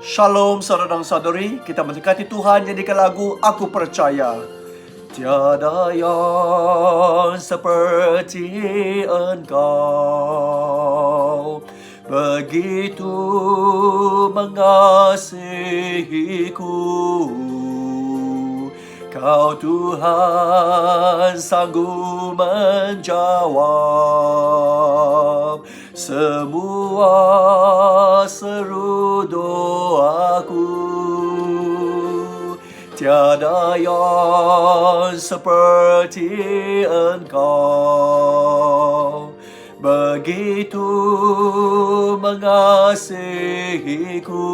Shalom saudara-saudari, kita mendekati Tuhan yang lagu Aku Percaya. Tiada yang seperti Engkau, begitu mengasihiku. Kau Tuhan sanggup menjawab semua seru doaku. Tiada yang seperti Engkau, begitu mengasihiku.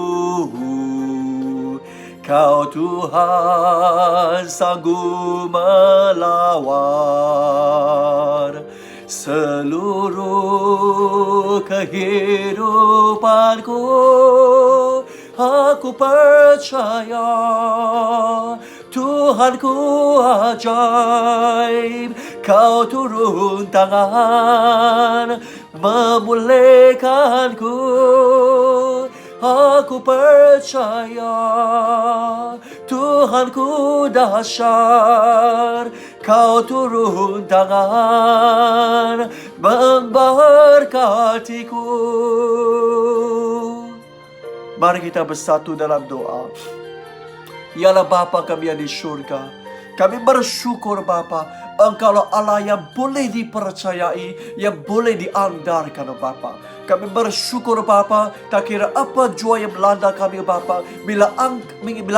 Kau Tuhan sanggup melawan seluruh kehidupanku. Aku percaya Tuhanku ajaib. Kau turun tangan memulihkanku. Aku percaya Tuhanku dahsyat. Kau turun tangan memberkatiku. Mari kita bersatu dalam doa. Yalah Bapa kami yang di syurga, kami bersyukur Bapa, Engkaulah Allah yang boleh dipercayai, yang boleh diandalkan Bapa. Kami bersyukur Bapa, tak kira apa jua yang melanda kami Bapa, bila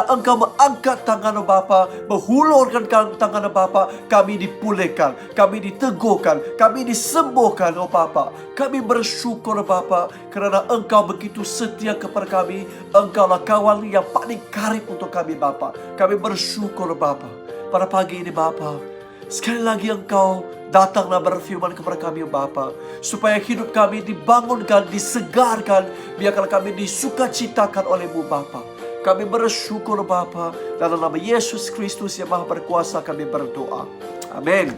Engkau mengangkat tangan Bapa, menghulurkan tangan Bapa, kami dipulihkan, kami diteguhkan, kami disembuhkan Bapa. Kami bersyukur Bapa, kerana Engkau begitu setia kepada kami. Engkaulah kawan yang paling karib untuk kami Bapa. Kami bersyukur Bapa. Pada pagi ini Bapa, sekali lagi Engkau datanglah berfirman kepada kami Bapa, supaya hidup kami dibangunkan, disegarkan, biarkan kami disukacitakan oleh-Mu Bapa. Kami bersyukur Bapa, dalam nama Yesus Kristus yang Maha Berkuasa kami berdoa. Amin.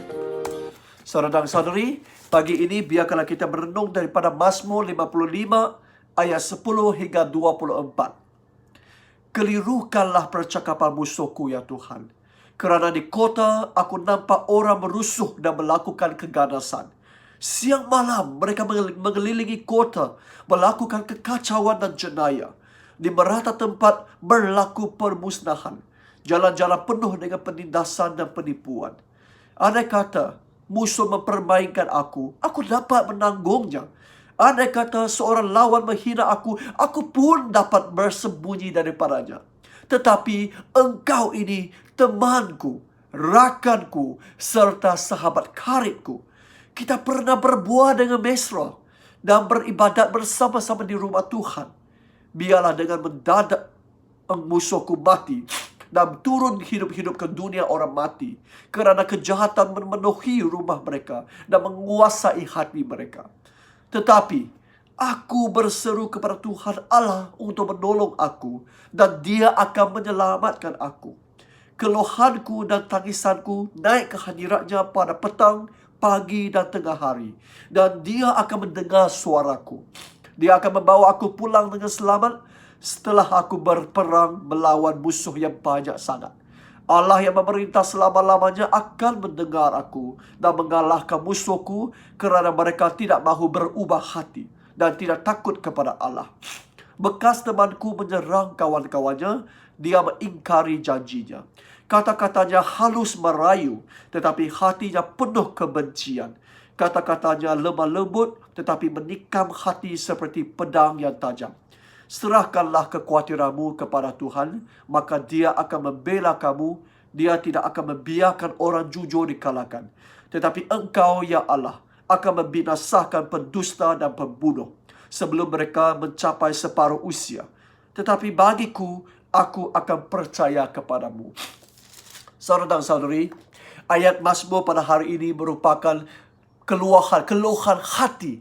Saudara dan saudari, pagi ini biarkanlah kita merenung daripada Mazmur 55 ayat 10 hingga 24. Kelirukanlah percakapan musuhku ya Tuhan, kerana di kota aku nampak orang merusuh dan melakukan keganasan. Siang malam mereka mengelilingi kota, melakukan kekacauan dan jenayah. Di merata tempat berlaku permusnahan. Jalan-jalan penuh dengan penindasan dan penipuan. Andai kata musuh mempermainkan aku dapat menanggungnya. Andai kata seorang lawan menghina aku pun dapat bersembunyi daripadanya. Tetapi Engkau ini temanku, rakanku, serta sahabat karibku. Kita pernah berbuah dengan mesra dan beribadat bersama-sama di rumah Tuhan. Biarlah dengan mendadak musuhku mati dan turun hidup-hidup ke dunia orang mati, kerana kejahatan memenuhi rumah mereka dan menguasai hati mereka. Tetapi aku berseru kepada Tuhan Allah untuk menolong aku, dan Dia akan menyelamatkan aku. Keluhanku dan tangisanku naik ke hadirat-Nya pada petang, pagi dan tengah hari, dan Dia akan mendengar suaraku. Dia akan membawa aku pulang dengan selamat setelah aku berperang melawan musuh yang banyak sangat. Allah yang memerintah selama-lamanya akan mendengar aku dan mengalahkan musuhku, kerana mereka tidak mahu berubah hati dan tidak takut kepada Allah. Bekas temanku menyerang kawan-kawannya, dia mengingkari janjinya. Kata-katanya halus merayu, tetapi hatinya penuh kebencian. Kata-katanya lemah lembut, tetapi menikam hati seperti pedang yang tajam. Serahkanlah kekhawatiranmu kepada Tuhan, maka Dia akan membela kamu. Dia tidak akan membiarkan orang jujur dikalahkan. Tetapi Engkau, ya Allah, akan membinasakan pendusta dan pembunuh sebelum mereka mencapai separuh usia. Tetapi bagiku, aku akan percaya kepadamu. Saudara dan saudari, ayat Mazmur pada hari ini merupakan keluhan hati,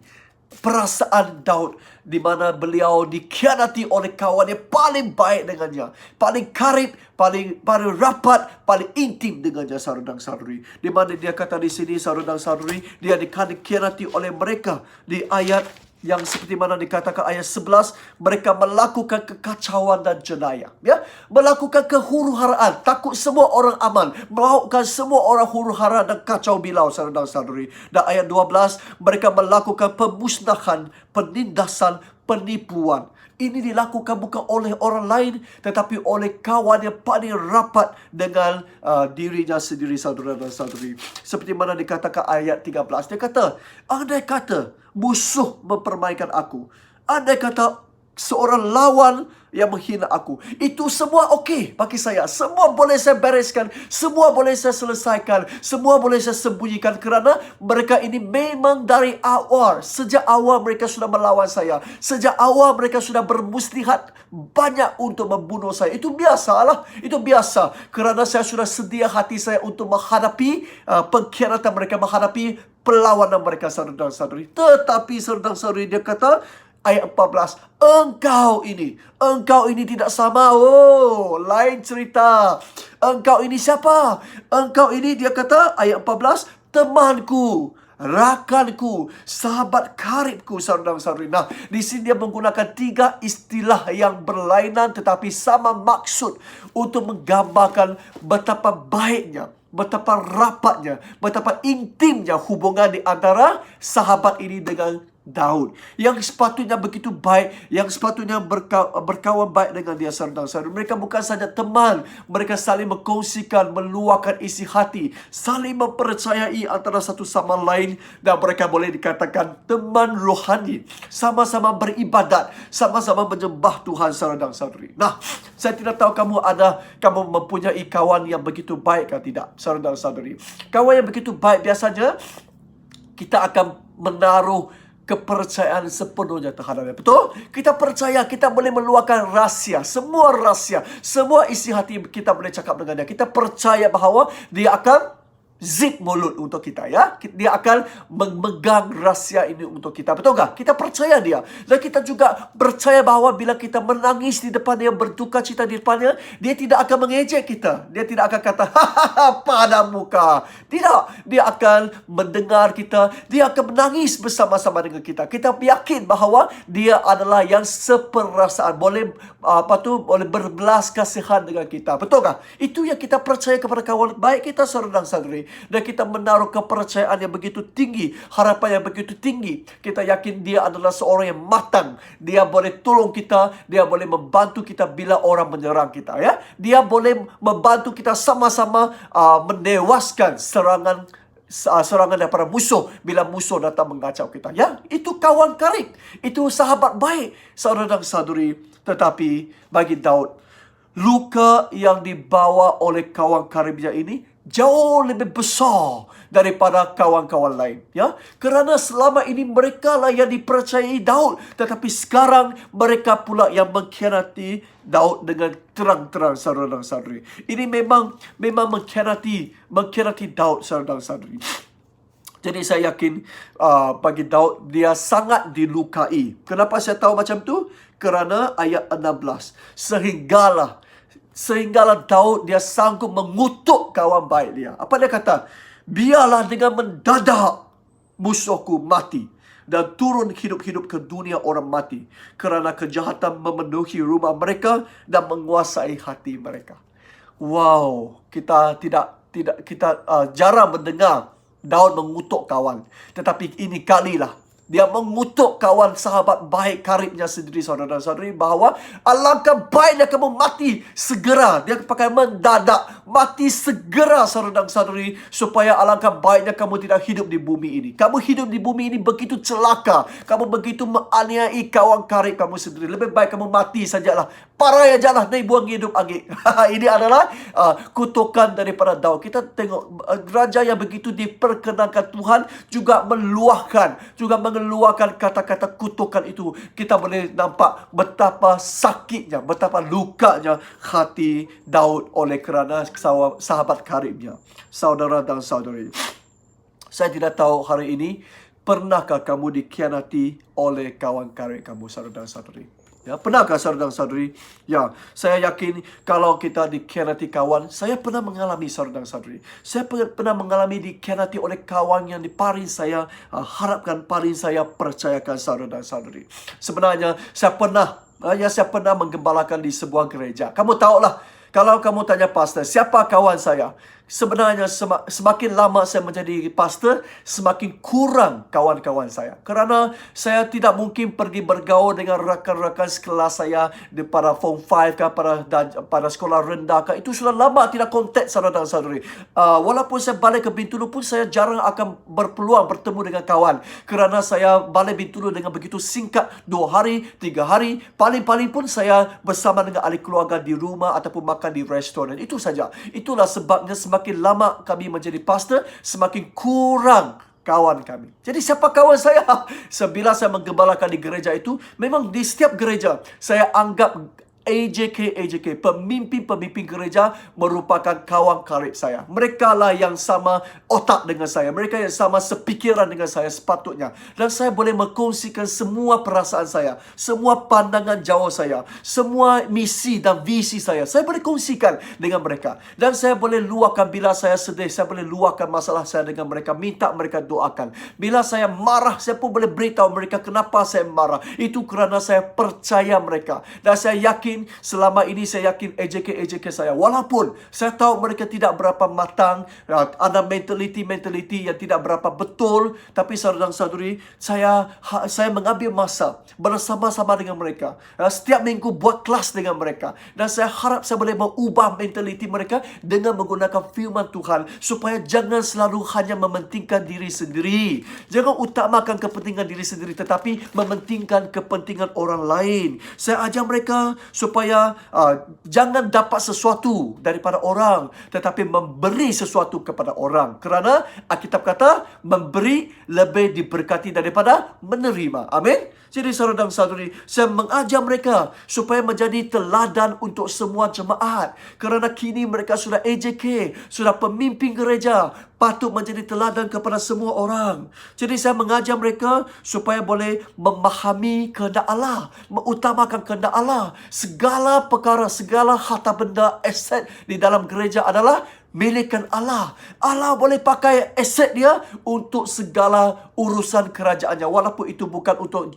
perasaan Daud, di mana beliau dikhianati oleh kawan yang paling baik dengannya, paling karib, paling rapat, paling intim dengannya, saudara dan saudari. Di mana dia kata di sini, saudara dan saudari, dia dikhianati oleh mereka. Di ayat yang seperti mana dikatakan ayat 11, mereka melakukan kekacauan dan jenayah, ya, melakukan kehuru-haraan, takut semua orang aman, melakukan semua orang huru-hara dan kacau bilau, saudara-saudari. Dan ayat 12, mereka melakukan pemusnahan, penindasan, penipuan. Ini dilakukan bukan oleh orang lain, tetapi oleh kawan yang paling rapat dengan dirinya sendiri, saudara dan saudari. Seperti mana dikatakan ayat 13. Dia kata, andai kata musuh mempermainkan aku, andai kata seorang lawan yang menghina aku, itu semua okey bagi saya. Semua boleh saya bereskan, semua boleh saya selesaikan, semua boleh saya sembunyikan, kerana mereka ini memang dari awal, sejak awal mereka sudah melawan saya. Sejak awal mereka sudah bermuslihat banyak untuk membunuh saya. Itu biasalah, itu biasa, kerana saya sudah sedia hati saya untuk menghadapi pengkhianatan mereka, menghadapi perlawanan mereka, saudara-saudari. Tetapi saudara-saudari, dia kata ayat 14, engkau ini tidak sama. Oh, lain cerita. Engkau ini siapa? Engkau ini, dia kata ayat 14, temanku, rakanku, sahabat karibku, saudara-saudari. Nah, di sini dia menggunakan 3 istilah yang berlainan tetapi sama maksud untuk menggambarkan betapa baiknya, betapa rapatnya, betapa intimnya hubungan di antara sahabat ini dengan Daud, yang sepatutnya begitu baik, yang sepatutnya berkawan baik dengan dia, saudara-saudara. Mereka bukan saja teman, mereka saling mengkongsikan, meluahkan isi hati, saling mempercayai antara satu sama lain, dan mereka boleh dikatakan teman rohani, sama-sama beribadat, sama-sama menyembah Tuhan, saudara-saudari. Nah, saya tidak tahu kamu mempunyai kawan yang begitu baik atau tidak, saudara-saudari. Kawan yang begitu baik biasanya kita akan menaruh kepercayaan sepenuhnya terhadapnya. Betul? Kita percaya kita boleh meluahkan rahsia, semua isi hati kita boleh cakap dengan dia. Kita percaya bahawa dia akan zip mulut untuk kita, ya. Dia akan memegang rahsia ini untuk kita. Betul tak? Kita percaya dia. Dan kita juga percaya bahawa bila kita menangis di depan dia, berduka cita di depannya, dia tidak akan mengejek kita. Dia tidak akan kata, hahaha, pada muka. Tidak. Dia akan mendengar kita. Dia akan menangis bersama-sama dengan kita. Kita yakin bahawa dia adalah yang seperasaan. Boleh berbelas kasihan dengan kita. Betul tak? Itu yang kita percaya kepada kawan baik kita, saudara-saudari. Dan kita menaruh kepercayaan yang begitu tinggi, harapan yang begitu tinggi. Kita yakin dia adalah seorang yang matang. Dia boleh tolong kita, dia boleh membantu kita bila orang menyerang kita, ya. Dia boleh membantu kita sama-sama menewaskan serangan daripada musuh bila musuh datang mengacau kita, ya. Itu kawan karib, itu sahabat baik, saudara dan saudari. Tetapi bagi Daud, luka yang dibawa oleh kawan karibnya ini jauh lebih besar daripada kawan-kawan lain, ya. Kerana selama ini mereka lah yang dipercayai Daud, tetapi sekarang mereka pula yang mengkhianati Daud dengan terang-terang, saudara dan saudari. Ini memang mengkhianati Daud, saudara dan saudari. Jadi saya yakin bagi Daud, dia sangat dilukai. Kenapa saya tahu macam tu? Kerana ayat 16, sehinggalah Daud dia sanggup mengutuk kawan baik dia. Apa dia kata? Biarlah dengan mendadak musuhku mati dan turun hidup-hidup ke dunia orang mati, kerana kejahatan memenuhi rumah mereka dan menguasai hati mereka. Wow, kita jarang mendengar Daud mengutuk kawan, tetapi ini kalilah dia mengutuk kawan sahabat baik karibnya sendiri, saudara dan saudari, bahawa alangkah baiknya kamu mati segera. Dia pakai mendadak, mati segera, saudara dan saudari, supaya alangkah baiknya kamu tidak hidup di bumi ini. Kamu hidup di bumi ini begitu celaka, kamu begitu menganiai kawan karib kamu sendiri. Lebih baik kamu mati sajalah. Parai ajalah, naik buang hidup lagi. Ini adalah kutukan daripada Daud. Kita tengok raja yang begitu diperkenankan Tuhan juga mengeluarkan kata-kata kutukan itu. Kita boleh nampak betapa sakitnya, betapa lukanya hati Daud oleh kerana sahabat karibnya. Saudara dan saudari, saya tidak tahu hari ini pernahkah kamu dikhianati oleh kawan karib kamu, saudara dan saudari? Ya, pernahkah saudara dan saudari? Ya, saya yakin kalau kita dikhianati kawan, saya pernah mengalami saudara dan saudari. Saya pernah mengalami dikhianati oleh kawan yang paling saya harapkan, paling saya percayakan saudara dan saudari. Sebenarnya saya pernah menggembalakan di sebuah gereja. Kamu tahulah, kalau kamu tanya pastor, siapa kawan saya? Sebenarnya semakin lama saya menjadi pastor, semakin kurang kawan-kawan saya. Kerana saya tidak mungkin pergi bergaul dengan rakan-rakan sekelas saya pada Form 5 kah, pada sekolah rendah kah. Itu sudah lama tidak kontak saudara dan saudari. Walaupun saya balik ke Bintulu pun, saya jarang akan berpeluang bertemu dengan kawan. Kerana saya balik Bintulu dengan begitu singkat, 2 hari, 3 hari. Paling-paling pun saya bersama dengan ahli keluarga di rumah ataupun makan di restoran. Itu saja. Itulah sebabnya semakin lama kami menjadi pastor, semakin kurang kawan kami. Jadi siapa kawan saya? Sebila saya menggembalakan di gereja itu, memang di setiap gereja saya anggap AJK, pemimpin-pemimpin gereja merupakan kawan karib saya. Mereka lah yang sama otak dengan saya. Mereka yang sama sepikiran dengan saya sepatutnya. Dan saya boleh mengkongsikan semua perasaan saya, semua pandangan jauh saya, semua misi dan visi saya. Saya boleh kongsikan dengan mereka. Dan saya boleh luahkan bila saya sedih, saya boleh luahkan masalah saya dengan mereka, minta mereka doakan. Bila saya marah, saya pun boleh beritahu mereka kenapa saya marah. Itu kerana saya percaya mereka. Dan saya yakin selama ini, saya yakin AJK saya, walaupun saya tahu mereka tidak berapa matang, ada mentaliti yang tidak berapa betul, tapi saudara dan saudari, saya mengambil masa bersama-sama dengan mereka. Setiap minggu buat kelas dengan mereka. Dan saya harap saya boleh mengubah mentaliti mereka dengan menggunakan firman Tuhan, supaya jangan selalu hanya mementingkan diri sendiri. Jangan utamakan kepentingan diri sendiri, tetapi mementingkan kepentingan orang lain. Saya ajar mereka supaya jangan dapat sesuatu daripada orang, tetapi memberi sesuatu kepada orang. Kerana Alkitab kata, memberi lebih diberkati daripada menerima. Amin. Jadi saudara dan saudari, saya mengajar mereka supaya menjadi teladan untuk semua jemaat. Kerana kini mereka sudah AJK, sudah pemimpin gereja, patut menjadi teladan kepada semua orang. Jadi saya mengajar mereka supaya boleh memahami kehendak Allah, mengutamakan kehendak Allah. Segala perkara, segala harta benda, aset di dalam gereja adalah milikkan Allah. Allah boleh pakai aset dia untuk segala urusan kerajaannya. Walaupun itu bukan untuk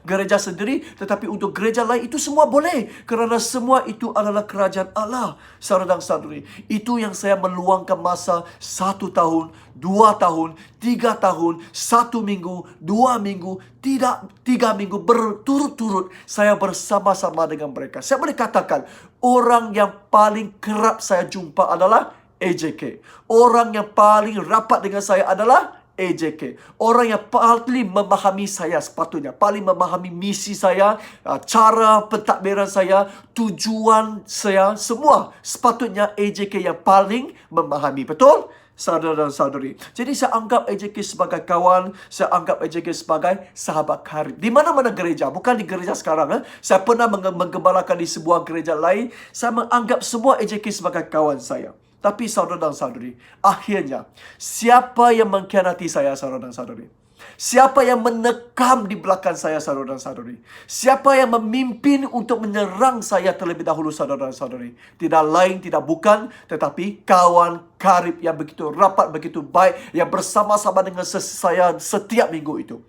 gereja sendiri, tetapi untuk gereja lain, itu semua boleh. Kerana semua itu adalah kerajaan Allah. Saudara dan saudari, itu yang saya meluangkan masa 1 tahun, 2 tahun, 3 tahun, 1 minggu, 2 minggu, tidak 3 minggu berturut-turut saya bersama-sama dengan mereka. Saya boleh katakan, orang yang paling kerap saya jumpa adalah AJK. Orang yang paling rapat dengan saya adalah AJK. Orang yang paling memahami saya sepatutnya, paling memahami misi saya, cara pentadbiran saya, tujuan saya, semua sepatutnya AJK yang paling memahami. Betul? Saudara dan saudari. Jadi saya anggap AJK sebagai kawan, saya anggap AJK sebagai sahabat karib. Di mana-mana gereja, bukan di gereja sekarang. Saya pernah menggembalakan di sebuah gereja lain, saya menganggap semua AJK sebagai kawan saya. Tapi saudara dan saudari, akhirnya siapa yang mengkhianati saya, saudara dan saudari? Siapa yang menekam di belakang saya, saudara dan saudari? Siapa yang memimpin untuk menyerang saya terlebih dahulu, saudara dan saudari? Tidak lain, tidak bukan, tetapi kawan karib yang begitu rapat, begitu baik, yang bersama-sama dengan saya setiap minggu itu.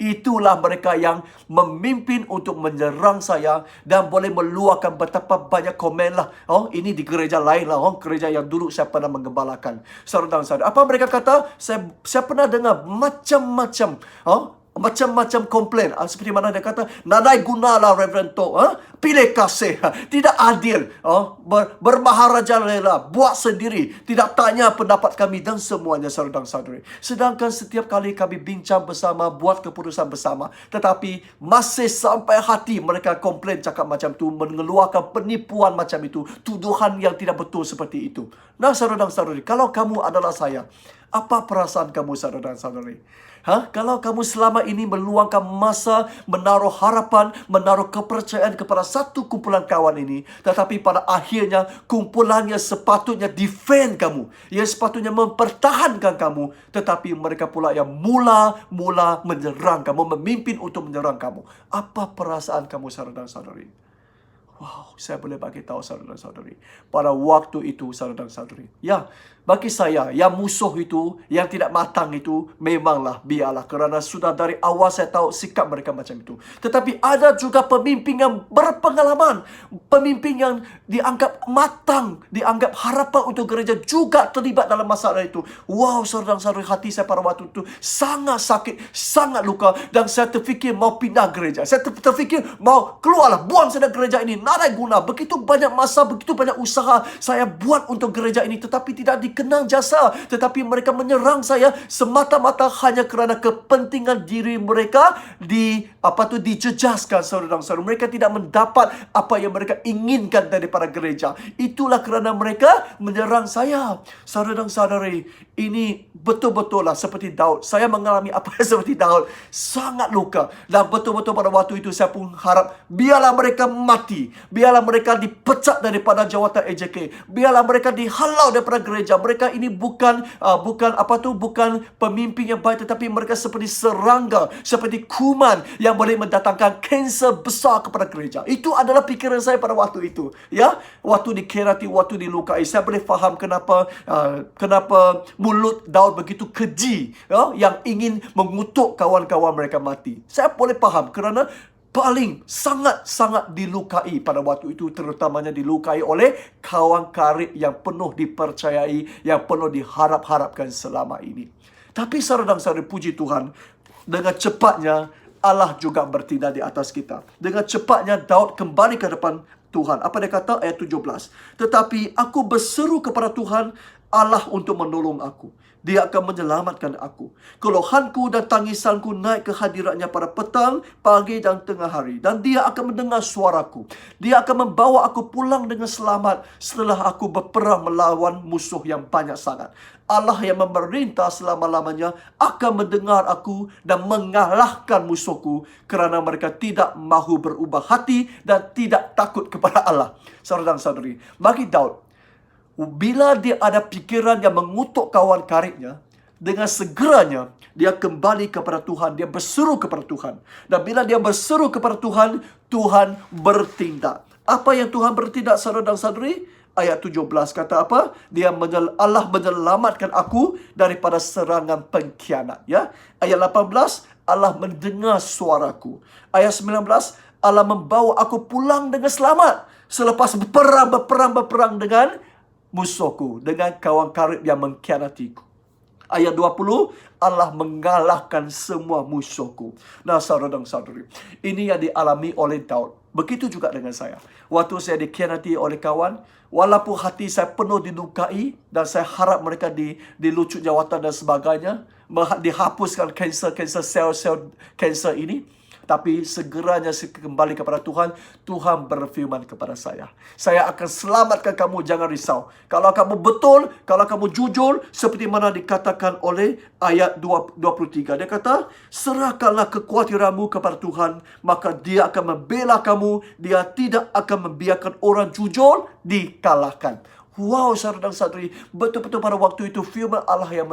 Itulah mereka yang memimpin untuk menyerang saya dan boleh meluahkan betapa banyak komen lah. Ini di gereja lain lah. Gereja yang dulu saya pernah menggembalakan. Saudara dan saudara, apa mereka kata? Saya pernah dengar macam-macam. Macam-macam komplain. Seperti mana dia kata, nadai gunalah Reverend Tok. Pilih kasih. Tidak adil. Bermaharaja lela. Buat sendiri. Tidak tanya pendapat kami dan semuanya, saudara dan saudari. Sedangkan setiap kali kami bincang bersama, buat keputusan bersama, tetapi masih sampai hati mereka komplain cakap macam tu, mengeluarkan penipuan macam itu, tuduhan yang tidak betul seperti itu. Nah, saudara dan saudari, kalau kamu adalah saya, Apa perasaan kamu, saudara dan saudari? Kalau kamu selama ini meluangkan masa, menaruh harapan, menaruh kepercayaan kepada satu kumpulan kawan ini, tetapi pada akhirnya kumpulannya sepatutnya defend kamu, yang sepatutnya mempertahankan kamu, tetapi mereka pula yang mula menyerang kamu, memimpin untuk menyerang kamu. Apa perasaan kamu, saudara dan saudari? Wow, saya boleh bagi tahu saudara dan saudari, pada waktu itu, saudara dan saudari, ya, bagi saya, yang musuh itu, yang tidak matang itu, memanglah biarlah. Kerana sudah dari awal saya tahu sikap mereka macam itu. Tetapi ada juga pemimpin yang berpengalaman, pemimpin yang dianggap matang, dianggap harapan untuk gereja, juga terlibat dalam masalah itu. Wow, saudara dan saudari, hati saya pada waktu itu sangat sakit, sangat luka. Dan saya terfikir mau pindah gereja. Saya terfikir mau keluarlah, buang saja gereja ini, tak ada guna. Begitu banyak masa, begitu banyak usaha saya buat untuk gereja ini, tetapi tidak dikenang jasa. Tetapi mereka menyerang saya semata-mata hanya kerana kepentingan diri mereka dijejaskan, saudara dan saudara. Mereka tidak mendapat apa yang mereka inginkan daripada gereja. Itulah kerana mereka menyerang saya. Saudara dan saudari, ini betul-betul lah seperti Daud. Saya mengalami apa yang seperti Daud. Sangat luka. Dan betul-betul pada waktu itu saya pun harap biarlah mereka mati. Biarlah mereka dipecat daripada jawatan AJK. Biarlah mereka dihalau daripada gereja. Mereka ini bukan pemimpin yang baik, tetapi mereka seperti serangga, seperti kuman yang boleh mendatangkan kanser besar kepada gereja. Itu adalah pikiran saya pada waktu itu. Ya, waktu dikherati, waktu dilukai, saya boleh faham kenapa mulut Daud begitu keji, ya, yang ingin mengutuk kawan-kawan mereka mati. Saya boleh faham kerana paling sangat-sangat dilukai pada waktu itu, terutamanya dilukai oleh kawan karib yang penuh dipercayai, yang penuh diharap-harapkan selama ini. Tapi saudara dan saudari, puji Tuhan, dengan cepatnya Allah juga bertindak di atas kita. Dengan cepatnya Daud kembali ke depan Tuhan. Apa dia kata? Ayat 17. Tetapi aku berseru kepada Tuhan Allah untuk menolong aku. Dia akan menyelamatkan aku. Keluhanku dan tangisanku naik ke hadiratnya pada petang, pagi dan tengah hari. Dan dia akan mendengar suaraku. Dia akan membawa aku pulang dengan selamat setelah aku berperang melawan musuh yang banyak sangat. Allah yang memerintah selama-lamanya akan mendengar aku dan mengalahkan musuhku, kerana mereka tidak mahu berubah hati dan tidak takut kepada Allah. Saudara dan saudari, bagi Daud, bila dia ada pikiran yang mengutuk kawan karibnya, dengan segeranya dia kembali kepada Tuhan. Dia berseru kepada Tuhan. Dan bila dia berseru kepada Tuhan, Tuhan bertindak. Apa yang Tuhan bertindak, saudara dan saudari? Ayat 17 kata apa? Allah menyelamatkan aku daripada serangan pengkhianat. Ya. Ayat 18, Allah mendengar suaraku. Ayat 19, Allah membawa aku pulang dengan selamat selepas berperang dengan musuhku, dengan kawan karib yang mengkhianatiku. Ayat 20, Allah mengalahkan semua musuhku. Nah, saudara dan saudari, ini yang dialami oleh Daud. Begitu juga dengan saya. Waktu saya dikhianati oleh kawan, walaupun hati saya penuh dilukai, dan saya harap mereka dilucut jawatan dan sebagainya, dihapuskan sel-sel kanser ini, tapi segeranya saya kembali kepada Tuhan. Tuhan berfirman kepada saya akan selamatkan kamu, jangan risau. Kalau kamu betul, kalau kamu jujur, seperti mana dikatakan oleh ayat 23. Dia kata, serahkanlah kekhawatiranmu kepada Tuhan, maka dia akan membela kamu. Dia tidak akan membiarkan orang jujur dikalahkan. Wow, saudara dan saudari, betul-betul pada waktu itu firman Allah yang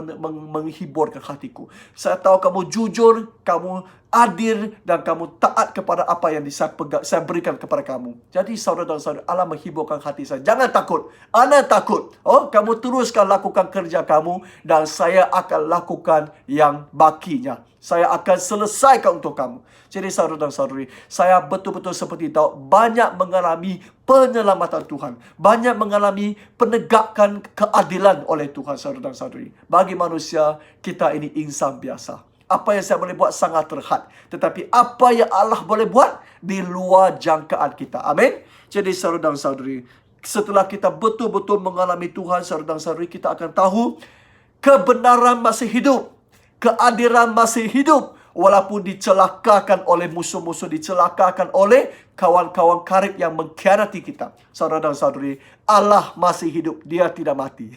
menghiburkan hatiku. Saya tahu kamu jujur, kamu adil, dan kamu taat kepada apa yang saya berikan kepada kamu. Jadi saudara dan saudari, Allah menghiburkan hati saya. Jangan takut. Anda takut. Kamu teruskan lakukan kerja kamu, dan saya akan lakukan yang bakinya. Saya akan selesaikan untuk kamu. Jadi saudara dan saudari, saya betul-betul seperti Daud, banyak mengalami penyelamatan Tuhan. Banyak mengalami penegakan keadilan oleh Tuhan, saudara dan saudari. Bagi manusia, kita ini insan biasa. Apa yang saya boleh buat sangat terhad. Tetapi apa yang Allah boleh buat di luar jangkaan kita. Amin. Jadi saudara dan saudari, setelah kita betul-betul mengalami Tuhan, saudara dan saudari, kita akan tahu kebenaran masih hidup. Keadilan masih hidup. walaupun dicelakakan oleh musuh-musuh, dicelakakan oleh kawan-kawan karib yang mengkhianati kita. Saudara dan saudari, Allah masih hidup, Dia tidak mati.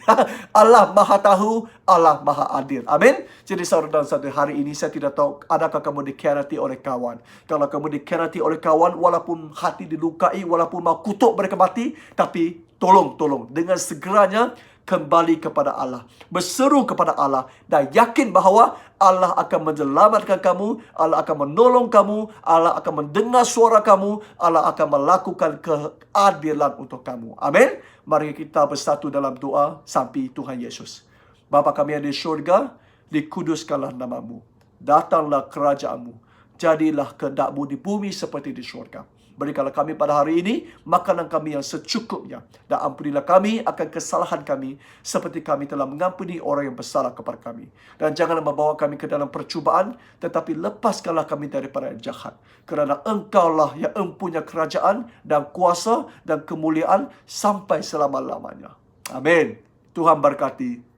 Allah Maha tahu, Allah Maha adil. Amin. Jadi saudara dan saudari, hari ini saya tidak tahu adakah kamu dikhianati oleh kawan. Kalau kamu dikhianati oleh kawan, walaupun hati dilukai, walaupun mau kutuk mereka mati, tapi tolong dengan segeranya kembali kepada Allah, berseru kepada Allah, dan yakin bahawa Allah akan menyelamatkan kamu, Allah akan menolong kamu, Allah akan mendengar suara kamu, Allah akan melakukan keadilan untuk kamu. Amin. Mari kita bersatu dalam doa sampai Tuhan Yesus. Bapa kami yang di syurga, dikuduskanlah namamu, datanglah kerajaanmu, jadilah kehendak-Mu di bumi seperti di syurga. Berikanlah kami pada hari ini makanan kami yang secukupnya, dan ampunilah kami akan kesalahan kami seperti kami telah mengampuni orang yang bersalah kepada kami. Dan janganlah membawa kami ke dalam percubaan, tetapi lepaskanlah kami daripada yang jahat. Kerana Engkaulah yang empunya kerajaan dan kuasa dan kemuliaan sampai selama-lamanya. Amin. Tuhan berkati.